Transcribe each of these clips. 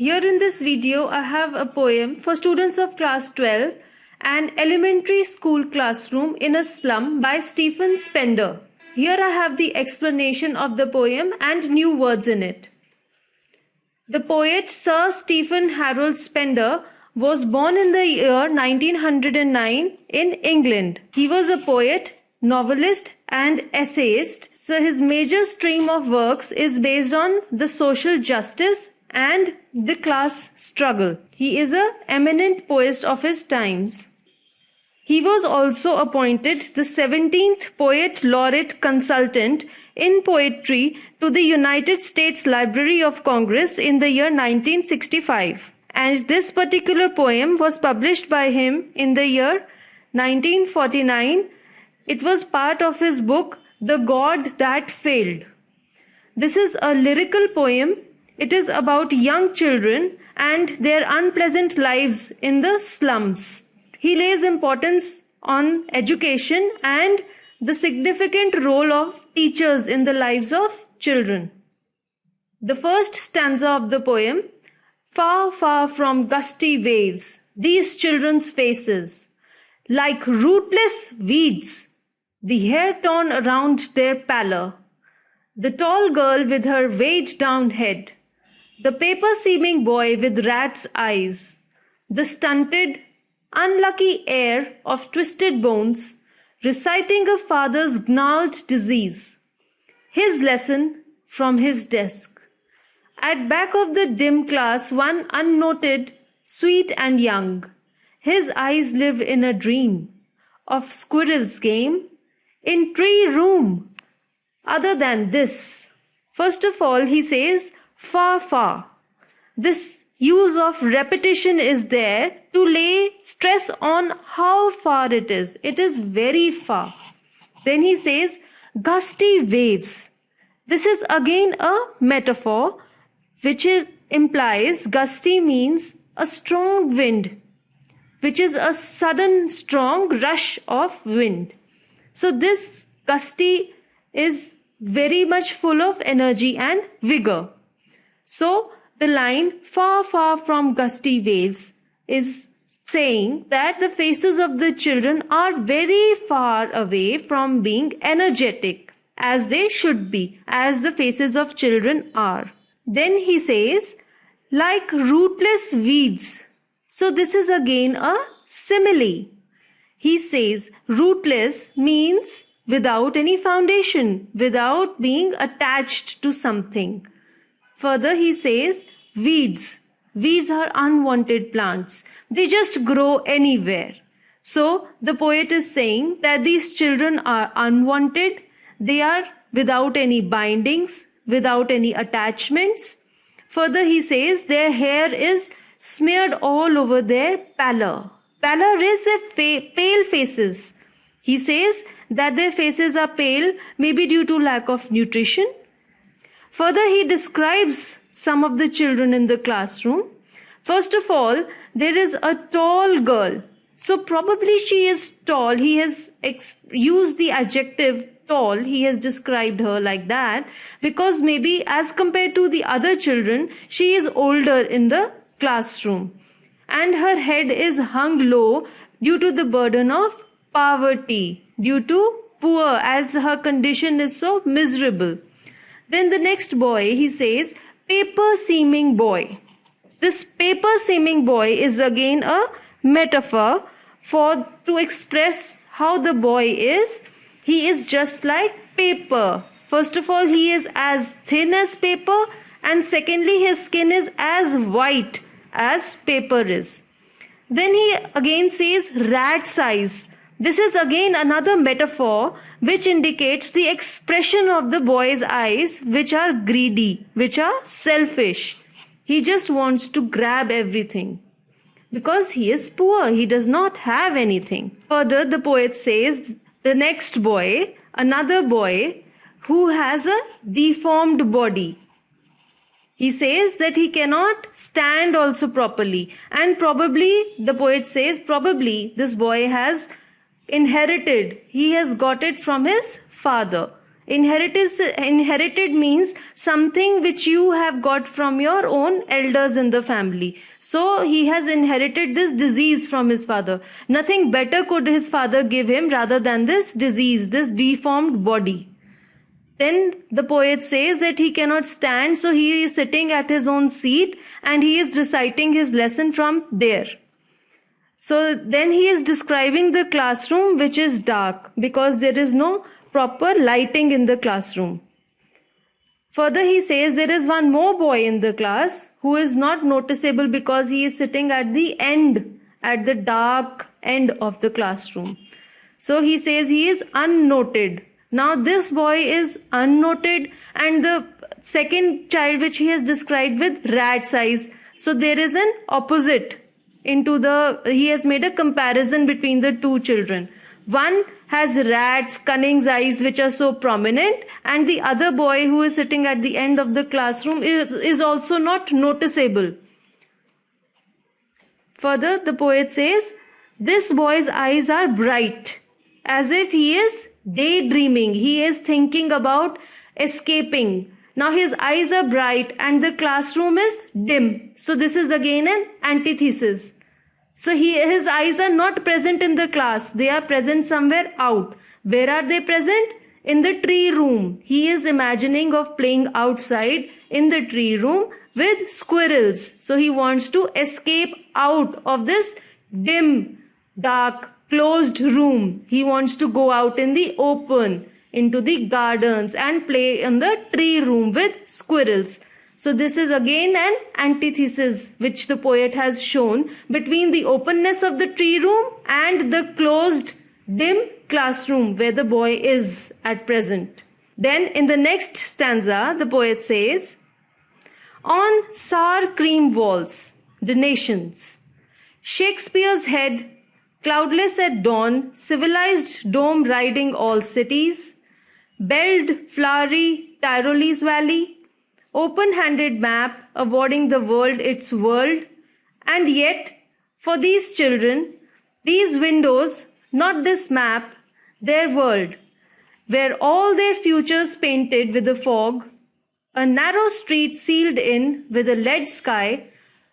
Here in this video, I have a poem for students of class 12, an elementary school classroom in a slum by Stephen Spender. Here I have the explanation of the poem and new words in it. The poet Sir Stephen Harold Spender was born in the year 1909 in England. He was a poet, novelist and essayist. So his major stream of works is based on the social justice and the class struggle. He is an eminent poet of his times. He was also appointed the 17th Poet Laureate Consultant in Poetry to the United States Library of Congress in the year 1965. And this particular poem was published by him in the year 1949. It was part of his book, The God That Failed. This is a lyrical poem. It is about young children and their unpleasant lives in the slums. He lays importance on education and the significant role of teachers in the lives of children. The first stanza of the poem: far, far from gusty waves, these children's faces, like rootless weeds, the hair torn around their pallor, the tall girl with her weighed down head, the paper-seeming boy with rat's eyes, the stunted, unlucky heir of twisted bones, reciting a father's gnarled disease, his lesson from his desk. At back of the dim class, one unnoted, sweet and young, his eyes live in a dream of squirrel's game in tree room. Other than this, first of all, he says, far, far. This use of repetition is there to lay stress on how far it is. It is very far. Then he says, gusty waves. This is again a metaphor which implies gusty means a strong wind, which is a sudden strong rush of wind. So this gusty is very much full of energy and vigor. So the line far, far from gusty waves is saying that the faces of the children are very far away from being energetic as they should be, as the faces of children are. Then he says, like rootless weeds. So this is again a simile. He says rootless means without any foundation, without being attached to something. Further, he says weeds. Weeds are unwanted plants. They just grow anywhere. So the poet is saying that these children are unwanted. They are without any bindings, without any attachments. Further, he says their hair is smeared all over their pallor. Pallor is their pale faces. He says that their faces are pale, maybe due to lack of nutrition. Further, he describes some of the children in the classroom. First of all, there is a tall girl. So probably she is tall. He has used the adjective tall. He has described her like that because maybe as compared to the other children, she is older in the classroom. And her head is hung low due to the burden of poverty, due to poor, as her condition is so miserable. Then the next boy, he says, paper-seeming boy. This paper-seeming boy is again a metaphor to express how the boy is. He is just like paper. First of all, he is as thin as paper, and secondly, his skin is as white as paper is. Then he again says rat's eyes. This is again another metaphor which indicates the expression of the boy's eyes, which are greedy, which are selfish. He just wants to grab everything because he is poor. He does not have anything. Further, the poet says the next boy, another boy who has a deformed body. He says that he cannot stand also properly. And probably, the poet says, probably this boy has inherited. He has got it from his father. Inherited means something which you have got from your own elders in the family. So he has inherited this disease from his father. Nothing better could his father give him rather than this disease, this deformed body. Then the poet says that he cannot stand, so he is sitting at his own seat and he is reciting his lesson from there. So then he is describing the classroom, which is dark because there is no proper lighting in the classroom. Further, he says there is one more boy in the class who is not noticeable because he is sitting at the end, at the dark end of the classroom. So he says he is unnoted. Now this boy is unnoted, and the second child which he has described with rat's eyes. So there is an opposite he has made a comparison between the two children. One has rat's cunning eyes which are so prominent, and the other boy who is sitting at the end of the classroom is also not noticeable. Further, the poet says, this boy's eyes are bright, as if he is daydreaming. He is thinking about escaping. Now his eyes are bright and the classroom is dim. So this is again an antithesis. So his eyes are not present in the class. They are present somewhere out. Where are they present? In the tree room. He is imagining of playing outside in the tree room with squirrels. So he wants to escape out of this dim, dark, closed room. He wants to go out in the open, into the gardens, and play in the tree room with squirrels. So this is again an antithesis which the poet has shown between the openness of the tree room and the closed, dim classroom where the boy is at present. Then in the next stanza, the poet says, on sour cream walls, donations, Shakespeare's head, cloudless at dawn, civilized dome riding all cities, belled flowery Tyrolese valley, open-handed map awarding the world its world, and yet for these children, these windows, not this map, their world, where all their futures painted with a fog, a narrow street sealed in with a lead sky,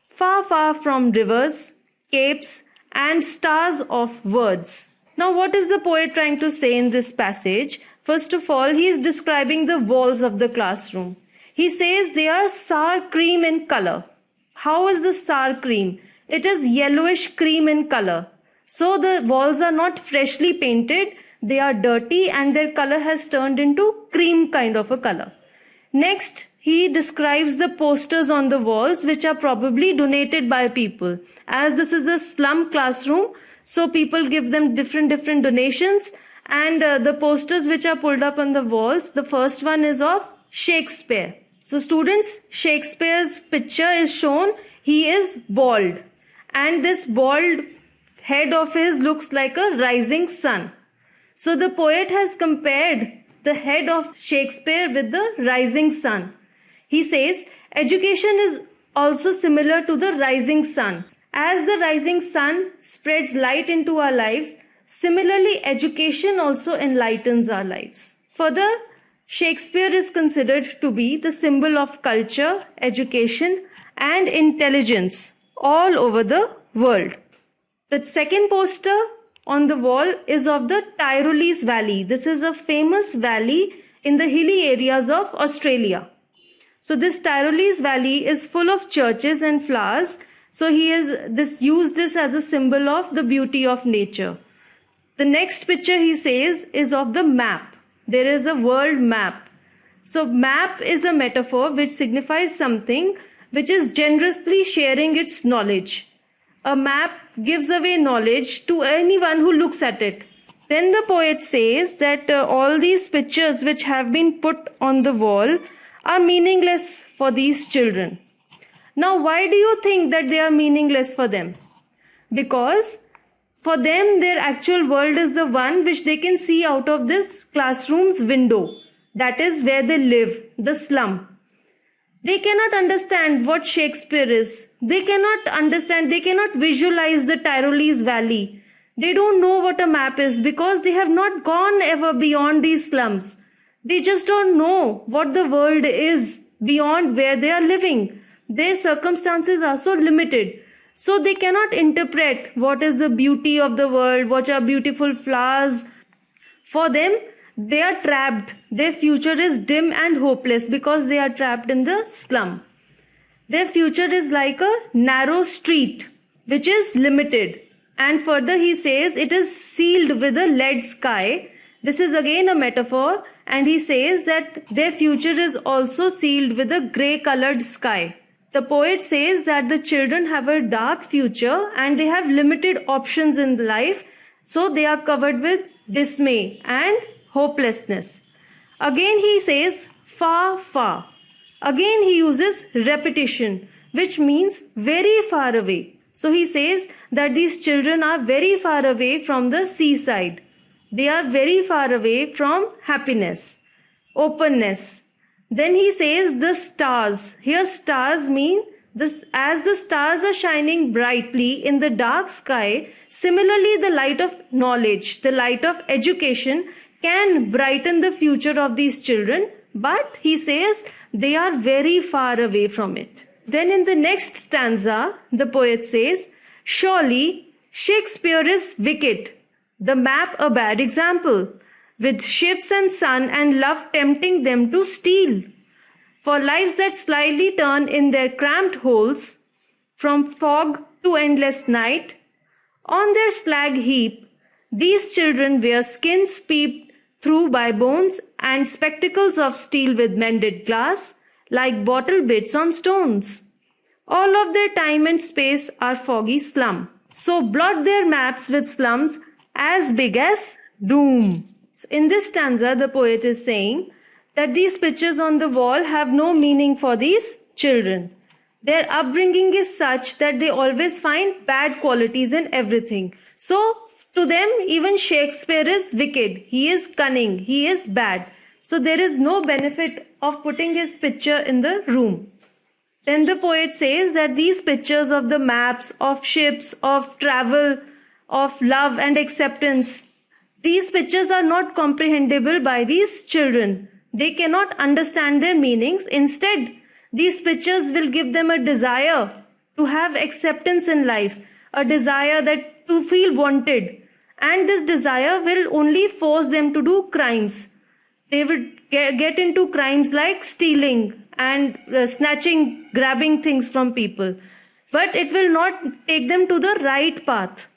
far, far from rivers, capes, and stars of words. Now, what is the poet trying to say in this passage? First of all, he is describing the walls of the classroom. He says they are sour cream in color. How is the sour cream? It is yellowish cream in color. So the walls are not freshly painted. They are dirty and their color has turned into cream kind of a color. Next, he describes the posters on the walls which are probably donated by people. As this is a slum classroom, so people give them different donations, and the posters which are pulled up on the walls, the first one is of Shakespeare. So students, Shakespeare's picture is shown. He is bald, and this bald head of his looks like a rising sun. So the poet has compared the head of Shakespeare with the rising sun. He says, education is also similar to the rising sun. As the rising sun spreads light into our lives, similarly education also enlightens our lives. Further, Shakespeare is considered to be the symbol of culture, education, and intelligence all over the world. The second poster on the wall is of the Tyrolese Valley. This is a famous valley in the hilly areas of Australia. So this Tyrolese Valley is full of churches and flowers. So he has used this as a symbol of the beauty of nature. The next picture, he says, is of the map. There is a world map. So map is a metaphor which signifies something which is generously sharing its knowledge. A map gives away knowledge to anyone who looks at it. Then the poet says that all these pictures which have been put on the wall are meaningless for these children. Now, why do you think that they are meaningless for them? Because for them, their actual world is the one which they can see out of this classroom's window. That is where they live, the slum. They cannot understand what Shakespeare is. They cannot visualize the Tyrolese Valley. They don't know what a map is because they have not gone ever beyond these slums. They just don't know what the world is beyond where they are living. Their circumstances are so limited. So they cannot interpret what is the beauty of the world, what are beautiful flowers. For them, they are trapped. Their future is dim and hopeless because they are trapped in the slum. Their future is like a narrow street, which is limited. And further, he says it is sealed with a lead sky. This is again a metaphor. And he says that their future is also sealed with a grey colored sky. The poet says that the children have a dark future and they have limited options in life. So they are covered with dismay and hopelessness. Again, he says far, far. Again, he uses repetition, which means very far away. So he says that these children are very far away from the seaside. They are very far away from happiness, openness. Then he says the stars. Here stars mean this, as the stars are shining brightly in the dark sky, similarly the light of knowledge, the light of education can brighten the future of these children. But he says they are very far away from it. Then in the next stanza, the poet says, surely Shakespeare is wicked, the map a bad example, with ships and sun and love tempting them to steal. For lives that slyly turn in their cramped holes, from fog to endless night, on their slag heap, these children wear skins peeped through by bones and spectacles of steel with mended glass, like bottle bits on stones. All of their time and space are foggy slum. So blot their maps with slums as big as doom. So in this stanza, the poet is saying that these pictures on the wall have no meaning for these children. Their upbringing is such that they always find bad qualities in everything. So to them, even Shakespeare is wicked. He is cunning. He is bad. So there is no benefit of putting his picture in the room. Then the poet says that these pictures of the maps, of ships, of travel, of love and acceptance, these pictures are not comprehensible by these children. They cannot understand their meanings. Instead, these pictures will give them a desire to have acceptance in life, a desire that to feel wanted. And this desire will only force them to do crimes. They would get into crimes like stealing and snatching, grabbing things from people. But it will not take them to the right path.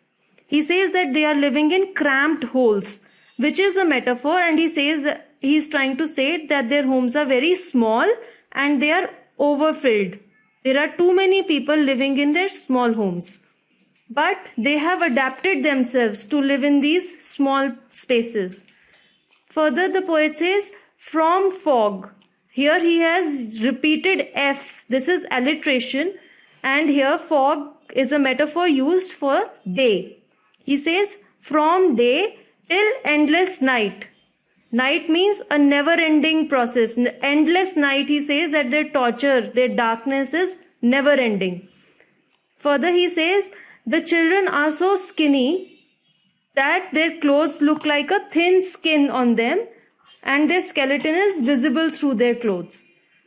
He says that they are living in cramped holes, which is a metaphor, and he says that he is trying to say that their homes are very small and they are overfilled. There are too many people living in their small homes. But they have adapted themselves to live in these small spaces. Further, the poet says, from fog. Here he has repeated F. This is alliteration. And here fog is a metaphor used for day. He says, from day till endless night. Night means a never-ending process. Endless night, he says that their torture, their darkness is never-ending. Further, he says, the children are so skinny that their clothes look like a thin skin on them and their skeleton is visible through their clothes.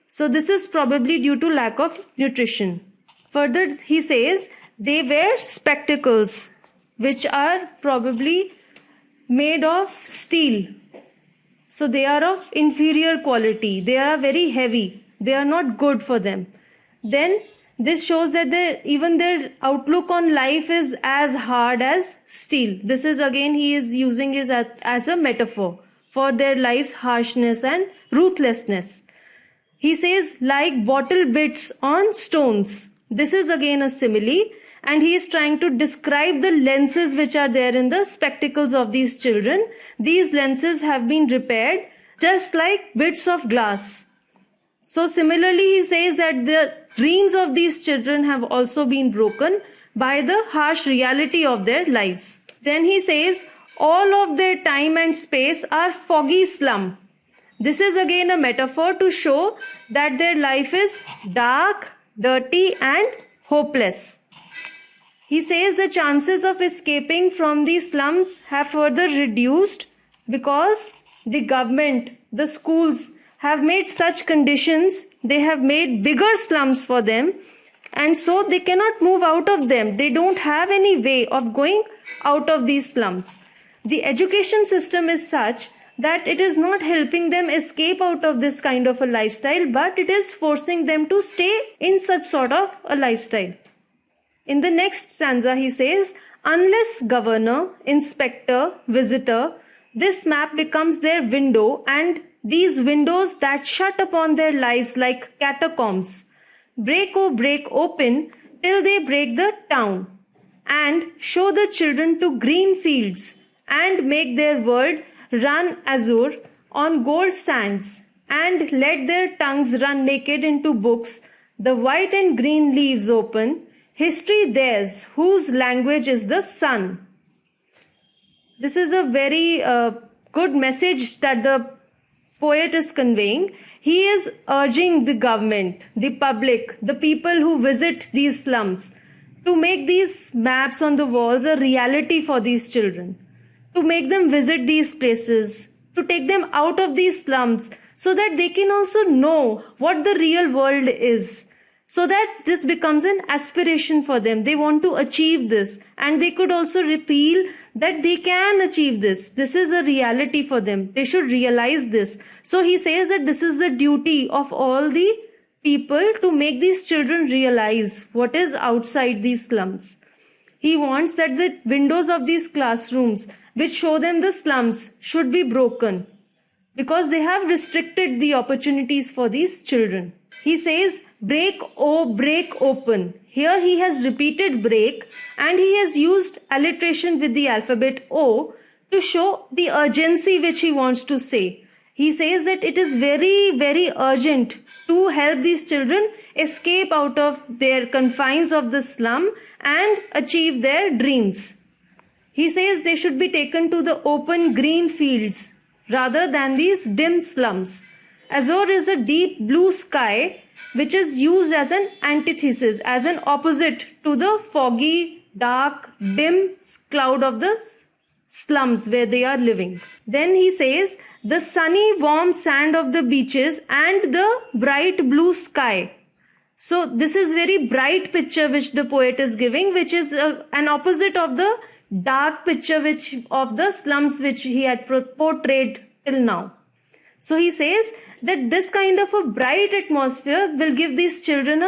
So this is probably due to lack of nutrition. Further, he says they wear spectacles which are probably made of steel. So they are of inferior quality. They are very heavy. They are not good for them. Then this shows that even their outlook on life is as hard as steel. This is again he is using it as a metaphor for their life's harshness and ruthlessness. He says like bottle bits on stones. This is again a simile, and he is trying to describe the lenses which are there in the spectacles of these children. These lenses have been repaired just like bits of glass. So similarly, he says that the dreams of these children have also been broken by the harsh reality of their lives. Then he says, all of their time and space are foggy slum. This is again a metaphor to show that their life is dark, dirty and hopeless. He says the chances of escaping from these slums have further reduced because the government, the schools have made such conditions, they have made bigger slums for them, and so they cannot move out of them. They don't have any way of going out of these slums. The education system is such that it is not helping them escape out of this kind of a lifestyle, but it is forcing them to stay in such sort of a lifestyle. In the next stanza, he says, unless governor, inspector, visitor, this map becomes their window, and these windows that shut upon their lives like catacombs. Break, oh, break open till they break the town, and show the children to green fields, and make their world run azure on gold sands, and let their tongues run naked into books, the white and green leaves open, history theirs, whose language is the sun. This is a very good message that the poet is conveying. He is urging the government, the public, the people who visit these slums to make these maps on the walls a reality for these children, to make them visit these places, to take them out of these slums so that they can also know what the real world is, so that this becomes an aspiration for them. They want to achieve this, and they could also feel that they can achieve this. This is a reality for them. They should realize this. So he says that this is the duty of all the people to make these children realize what is outside these slums. He wants that the windows of these classrooms which show them the slums should be broken, because they have restricted the opportunities for these children. He says, break, oh, break open. Here he has repeated break, and he has used alliteration with the alphabet O to show the urgency which he wants to say. He says that it is very, very urgent to help these children escape out of their confines of the slum and achieve their dreams. He says they should be taken to the open green fields rather than these dim slums. Azure is a deep blue sky which is used as an antithesis, as an opposite to the foggy, dark, dim cloud of the slums where they are living. Then he says the sunny, warm sand of the beaches and the bright blue sky. So this is very bright picture which the poet is giving, which is an opposite of the dark picture which of the slums which he had portrayed till now. So he says that this kind of a bright atmosphere will give these children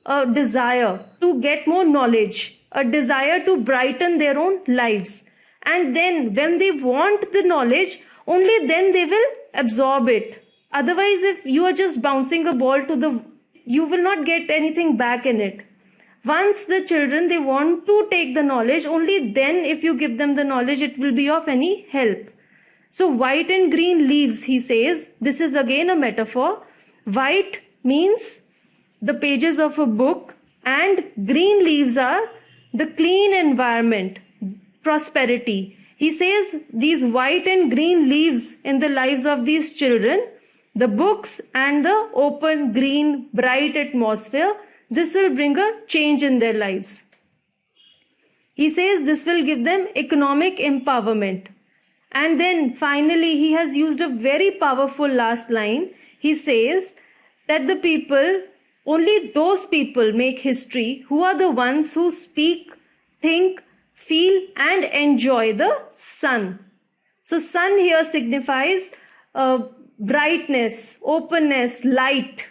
a desire to get more knowledge, a desire to brighten their own lives. And then when they want the knowledge, only then they will absorb it. Otherwise, if you are just bouncing a ball you will not get anything back in it. Once the children, they want to take the knowledge, only then if you give them the knowledge, it will be of any help. So white and green leaves, he says, this is again a metaphor. White means the pages of a book, and green leaves are the clean environment, prosperity. He says these white and green leaves in the lives of these children, the books and the open, green, bright atmosphere, this will bring a change in their lives. He says this will give them economic empowerment. And then finally, he has used a very powerful last line. He says that the people, only those people make history who are the ones who speak, think, feel and enjoy the sun. So sun here signifies brightness, openness, light.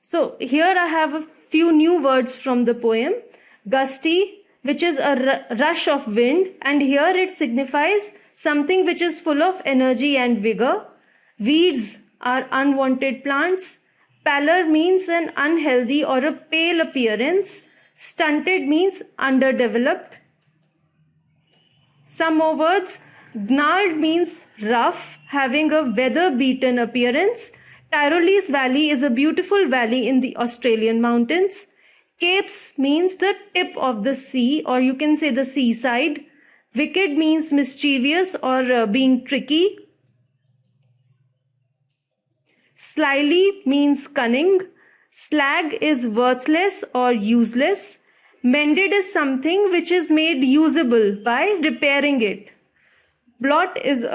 So here I have a few new words from the poem. Gusty, which is a rush of wind, and here it signifies something which is full of energy and vigor. Weeds are unwanted plants. Pallor means an unhealthy or a pale appearance. Stunted means underdeveloped. Some more words. Gnarled means rough, having a weather-beaten appearance. Tyrolese Valley is a beautiful valley in the Australian mountains. Capes means the tip of the sea, or you can say the seaside. Wicked means mischievous or being tricky. Slyly means cunning. Slag is worthless or useless. Mended is something which is made usable by repairing it. Blot is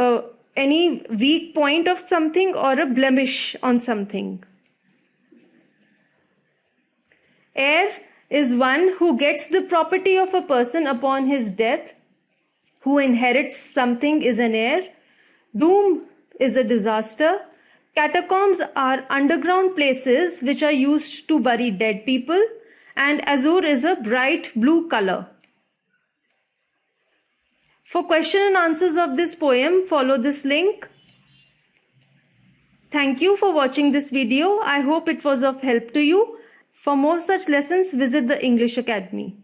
any weak point of something or a blemish on something. Heir is one who gets the property of a person upon his death. Who inherits something is an heir. Doom is a disaster. Catacombs are underground places which are used to bury dead people. And azure is a bright blue color. For question and answers of this poem, follow this link. Thank you for watching this video. I hope it was of help to you. For more such lessons, visit the English Academy.